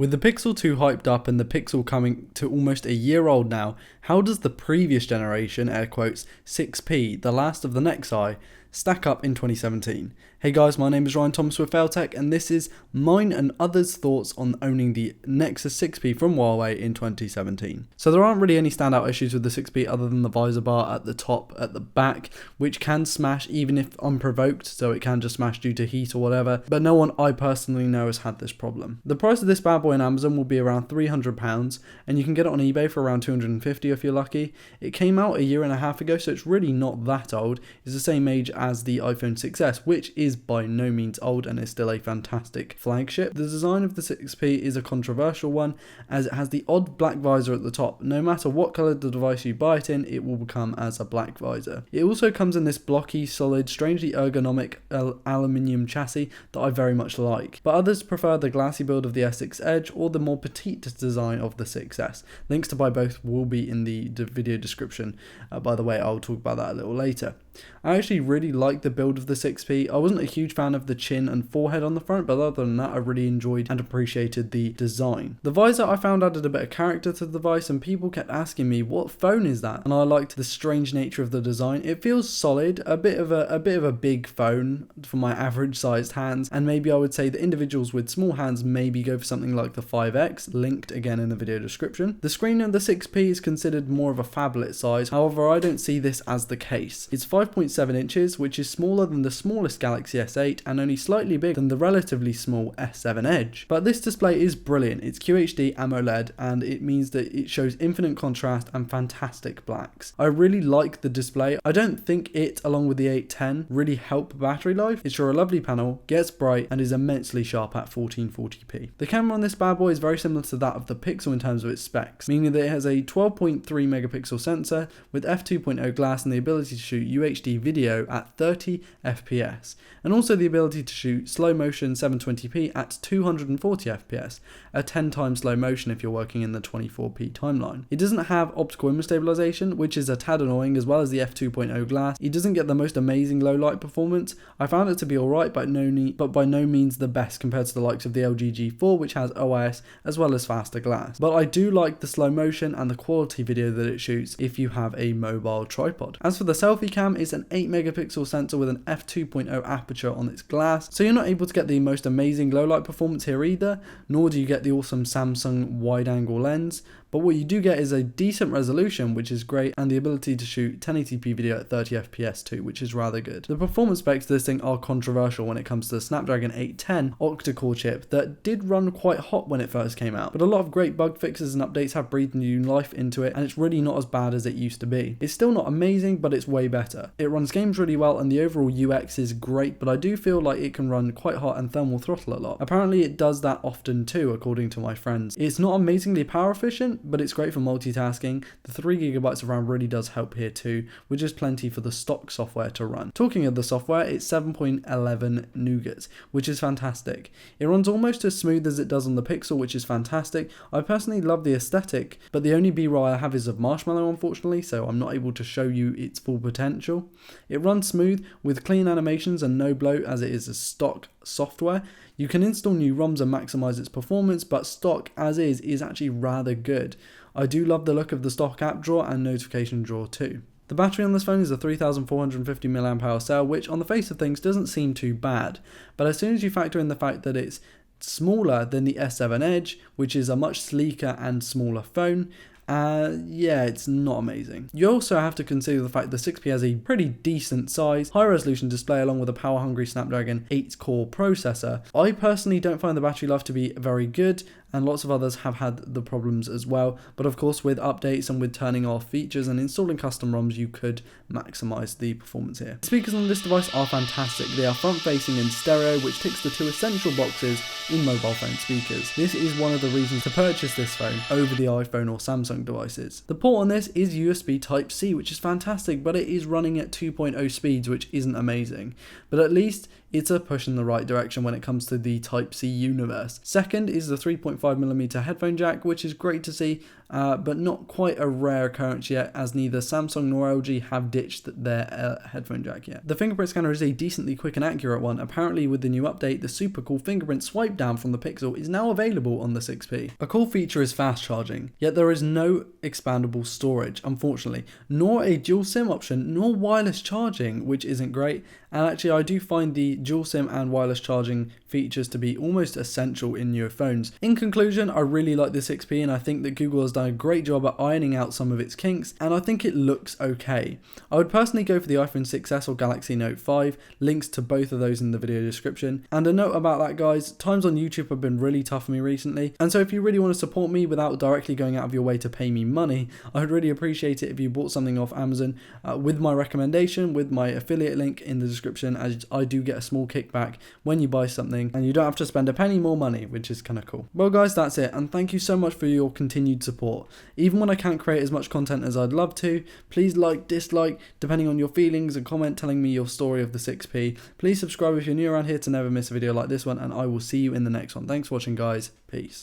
With the Pixel 2 hyped up and the Pixel coming to almost a year old now, how does the previous generation, air quotes, 6P, the last of the Nexi, stack up in 2017? Hey guys, my name is Ryan Thomas with Failtech, and this is mine and others' thoughts on owning the Nexus 6P from Huawei in 2017. So there aren't really any standout issues with the 6P other than the visor bar at the top, at the back, which can smash even if unprovoked, so it can just smash due to heat or whatever, but no one I personally know has had this problem. The price of this bad boy on Amazon will be around £300, and you can get it on eBay for around £250 if you're lucky. It came out a year and a half ago, so it's really not that old. It's the same age as the iPhone 6s, which is by no means old and is still a fantastic flagship. The design of the 6P is a controversial one, as it has the odd black visor at the top. No matter what colour the device you buy it in, it will become as a black visor. It also comes in this blocky, solid, strangely ergonomic aluminium chassis that I very much like, but others prefer the glassy build of the S6 Edge or the more petite design of the 6S. Links to buy both will be in the video description. By the way, I'll talk about that a little later. I actually really like the build of the 6P. I wasn't a huge fan of the chin and forehead on the front, but other than that I really enjoyed and appreciated the design. The visor I found added a bit of character to the device, and people kept asking me what phone is that, and I liked the strange nature of the design. It feels solid, a bit of a big phone for my average sized hands, and maybe I would say that individuals with small hands maybe go for something like the 5X, linked again in the video description. The screen of the 6P is considered more of a phablet size, however I don't see this as the case. It's 5.7 inches, which is smaller than the smallest Galaxy S8 and only slightly bigger than the relatively small S7 Edge. But this display is brilliant. It's QHD AMOLED, and it means that it shows infinite contrast and fantastic blacks. I really like the display. I don't think it, along with the 810, really help battery life. It's sure a lovely panel, gets bright, and is immensely sharp at 1440p. The camera on this bad boy is very similar to that of the Pixel in terms of its specs, meaning that it has a 12.3 megapixel sensor with f2.0 glass and the ability to shoot UHD video at 30 FPS, and also the ability to shoot slow motion 720p at 240 FPS, a 10 times slow motion if you're working in the 24p timeline. It doesn't have optical image stabilization, which is a tad annoying, as well as the f2.0 glass. It doesn't get the most amazing low light performance. I found it to be alright, but by no means the best compared to the likes of the LG G4, which has OIS as well as faster glass. But I do like the slow motion and the quality video that it shoots if you have a mobile tripod. As for the selfie cam, it's an 8 megapixel sensor with an f2.0 aperture on its glass, so you're not able to get the most amazing low light performance here either, nor do you get the awesome Samsung wide angle lens, but what you do get is a decent resolution, which is great, and the ability to shoot 1080p video at 30 FPS too, which is rather good. The performance specs of this thing are controversial when it comes to the Snapdragon 810 octa-core chip that did run quite hot when it first came out, but a lot of great bug fixes and updates have breathed new life into it, and it's really not as bad as it used to be. It's still not amazing, but it's way better. It runs games really well, and the overall UX is great, but I do feel like it can run quite hot and thermal throttle a lot. Apparently it does that often too, according to my friends. It's not amazingly power efficient, but it's great for multitasking. The 3GB of RAM really does help here too, which is plenty for the stock software to run. Talking of the software, it's 7.11 Nougat, which is fantastic. It runs almost as smooth as it does on the Pixel, which is fantastic. I personally love the aesthetic, but the only B-roll I have is of Marshmallow, unfortunately, so I'm not able to show you its full potential. It runs smooth with clean animations and no bloat, as it is a stock software. You can install new ROMs and maximize its performance, but stock as is actually rather good. I do love the look of the stock app drawer and notification drawer too. The battery on this phone is a 3450 mAh cell, which on the face of things doesn't seem too bad, but as soon as you factor in the fact that it's smaller than the S7 Edge, which is a much sleeker and smaller phone, yeah, it's not amazing. You also have to consider the fact the 6P has a pretty decent size, high resolution display along with a power hungry Snapdragon 8 core processor. I personally don't find the battery life to be very good, and lots of others have had the problems as well, but of course with updates and with turning off features and installing custom ROMs you could maximize the performance here. The speakers on this device are fantastic. They are front facing in stereo, which ticks the two essential boxes in mobile phone speakers. This is one of the reasons to purchase this phone over the iPhone or Samsung devices. The port on this is USB Type-C, which is fantastic, but it is running at 2.0 speeds, which isn't amazing, but at least it's a push in the right direction when it comes to the Type-C universe. Second is the 3.5mm headphone jack, which is great to see, but not quite a rare occurrence yet, as neither Samsung nor LG have ditched their headphone jack yet. The fingerprint scanner is a decently quick and accurate one. Apparently with the new update, the super cool fingerprint swipe down from the Pixel is now available on the 6P. A cool feature is fast charging, yet there is no expandable storage, unfortunately, nor a dual SIM option, nor wireless charging, which isn't great. And actually I do find the dual SIM and wireless charging features to be almost essential in newer phones. In conclusion, I really like the 6P, and I think that Google has done a great job at ironing out some of its kinks, and I think it looks okay. I would personally go for the iPhone 6s or Galaxy Note 5, links to both of those in the video description. And a note about that, guys, times on YouTube have been really tough for me recently, and so if you really want to support me without directly going out of your way to pay me money, I would really appreciate it if you bought something off Amazon with my recommendation, with my affiliate link in the description, as I do get a small kickback when you buy something, and you don't have to spend a penny more money, which is kind of cool. Well guys, that's it, and thank you so much for your continued support. Even when I can't create as much content as I'd love to, please like, dislike, depending on your feelings, and comment telling me your story of the 6P. Please subscribe if you're new around here to never miss a video like this one, and I will see you in the next one. Thanks for watching, guys. Peace.